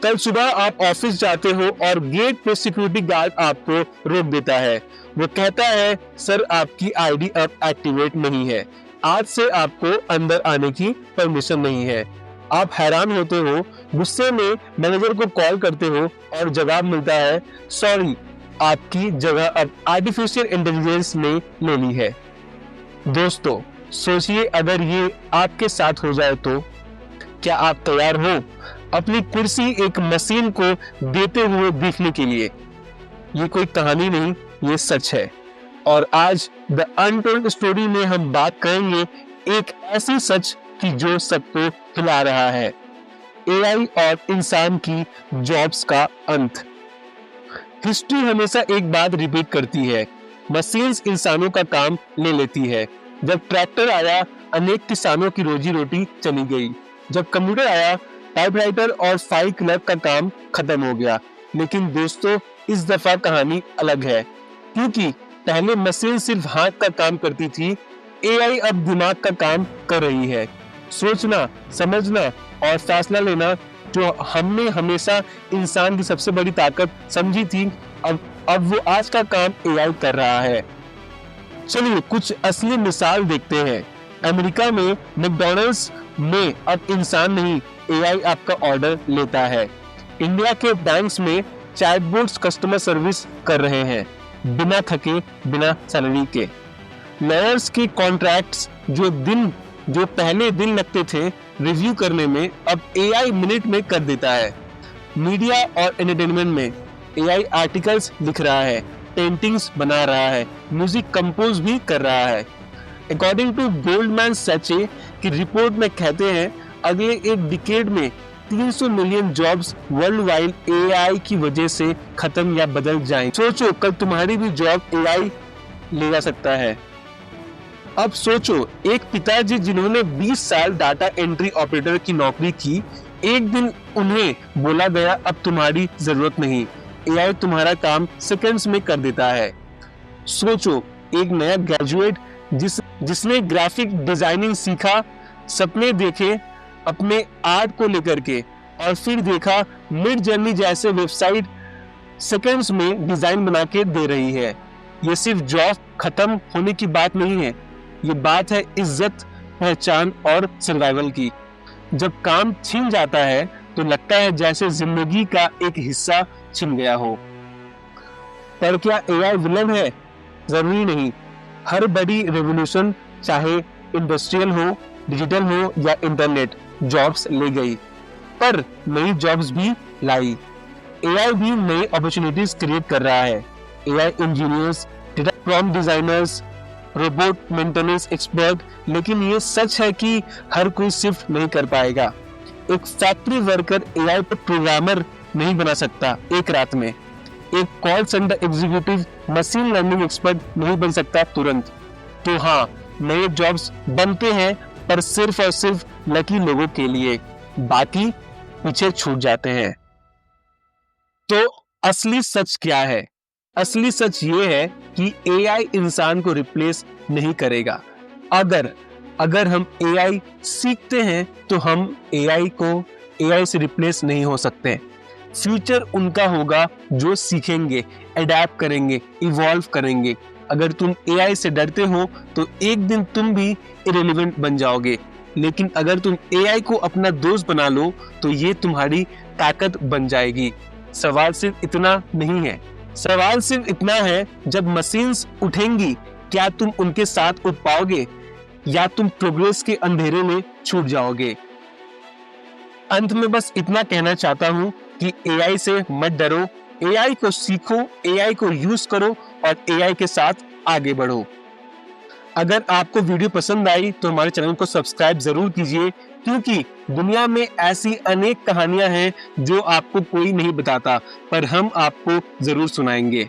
कल सुबह आप ऑफिस जाते हो और गेट पे सिक्योरिटी गार्ड आपको रोक देता है। वो कहता है, सर आपकी आईडी अब एक्टिवेट नहीं है, आज से आपको अंदर आने की परमिशन नहीं है। आप हैरान होते हो, गुस्से में मैनेजर को कॉल करते हो और जवाब मिलता है, सॉरी, आपकी जगह अब आर्टिफिशियल इंटेलिजेंस ने ले ली है। दोस्तों, सोचिए अगर ये आपके साथ हो जाए तो क्या आप तैयार हो अपनी कुर्सी एक मशीन को देते हुए देखने के लिए? ये कोई कहानी नहीं, ये सच है। और आज द अनटोल्ड स्टोरी में हम बात करेंगे एक ऐसी सच की जो सबको हिला रहा है, एआई और इंसान की जॉब्स का अंत। हिस्ट्री हमेशा एक बात रिपीट करती है, मशीन्स इंसानों का काम ले लेती है। जब ट्रैक्टर आया, अनेक किसानों की रोजी रोटी चली गई। जब कंप्यूटर आया, टाइपराइटर और फाइल क्लर्क का काम खत्म हो गया। लेकिन दोस्तों, इस दफा कहानी अलग है, क्योंकि पहले मशीन सिर्फ हाथ का काम करती थी, एआई अब दिमाग का काम कर रही है। सोचना, समझना और फैसला लेना जो हमने हमेशा इंसान की सबसे बड़ी ताकत समझी थी, अब वो आज का काम एआई कर रहा है। चलिए कुछ असली मिसाल देखते हैं। अमेरिका में मैकडॉनल्ड्स में अब इंसान नहीं, एआई आपका ऑर्डर लेता है। इंडिया के बैंक्स में चैटबॉट्स कस्टमर सर्विस कर रहे हैं, बिना थके, बिना सैलरी के। लॉयर्स के कॉन्ट्रैक्ट्स जो पहले दिन लगते थे रिव्यू करने में, अब एआई मिनट में कर देता है। मीडिया और एंटरटेनमेंट में एआई आर्टिकल्स लिख रहा है, पेंटिंग्स बना रहा है, म्यूजिक कंपोज भी कर रहा है। अकॉर्डिंग टू गोल्डमैन सैचे की रिपोर्ट में कहते हैं, अगले एक डिकेड में 300 million jobs world wide AI की वजह से खत्म या बदल जाएं। सोचो, कल तुम्हारी भी जॉब एआई ले जा सकता है। अब सोचो, एक पिताजी जिन्होंने 20 साल डाटा एंट्री ऑपरेटर की नौकरी की, एक दिन उन्हें बोला गया अब तुम्हारी जरूरत नहीं, एआई तुम्हारा काम सेकंड्स में कर देता है। सोचो, एक नया ग्रेजुएट जिसने ग्राफिक डिजाइनिंग सीखा, सपने देखे अपने आर्ट को लेकर के, और फिर देखा मिड जर्नी जैसे वेबसाइट सेकंड्स में डिजाइन बना के दे रही है। ये सिर्फ जॉब खत्म होने की बात नहीं है, ये बात है इज्जत, पहचान और सर्वाइवल की। जब काम छिन जाता है तो लगता है जैसे जिंदगी का एक हिस्सा छिन गया हो। पर क्या एआई विलन है? जरूरी नहीं। हर बड़ी रेवोल्यूशन, चाहे इंडस्ट्रियल हो, डिजिटल हो या इंटरनेट, जॉब्स ले गई, पर नई जॉब्स भी लाई। एआई भी नई अपॉर्चुनिटीज क्रिएट कर रहा है। AI engineers, data prompt designers, robot maintenance expert. लेकिन ये सच है कि हर कोई शिफ्ट नहीं कर पाएगा। एक फैक्ट्री वर्कर एआई पर प्रोग्रामर नहीं बना सकता एक रात में। एक call centre executive machine learning expert नहीं बन सकता तुरंत। तो हाँ, नए जॉब्स बनते हैं, पर सिर्फ और सिर्फ लकी लोगों के लिए, बाकी पीछे छूट जाते हैं। तो असली सच क्या है? असली सच ये है कि एआई इंसान को रिप्लेस नहीं करेगा। अगर हम एआई सीखते हैं तो हम एआई से रिप्लेस नहीं हो सकते। फ्यूचर उनका होगा जो सीखेंगे, अडैप्ट करेंगे, इवॉल्व करेंगे। अगर तुम एआई से डरते हो तो एक दिन तुम भी इरेलेवेंट बन जाओगे। लेकिन अगर तुम एआई को अपना दोस्त बना लो तो ये तुम्हारी ताकत बन जाएगी। सवाल सिर्फ इतना नहीं है, सवाल सिर्फ इतना है, जब मशीन्स उठेंगी, क्या तुम उनके साथ उठ पाओगे या तुम प्रोग्रेस के अंधेरे में छूट जाओगे? अंत में बस इतना कहना चाहता हूं कि एआई से मत डरो, एआई को सीखो, एआई को यूज करो और एआई के साथ आगे बढ़ो। अगर आपको वीडियो पसंद आई तो हमारे चैनल को सब्सक्राइब जरूर कीजिए, क्योंकि दुनिया में ऐसी अनेक कहानियां हैं जो आपको कोई नहीं बताता, पर हम आपको जरूर सुनाएंगे।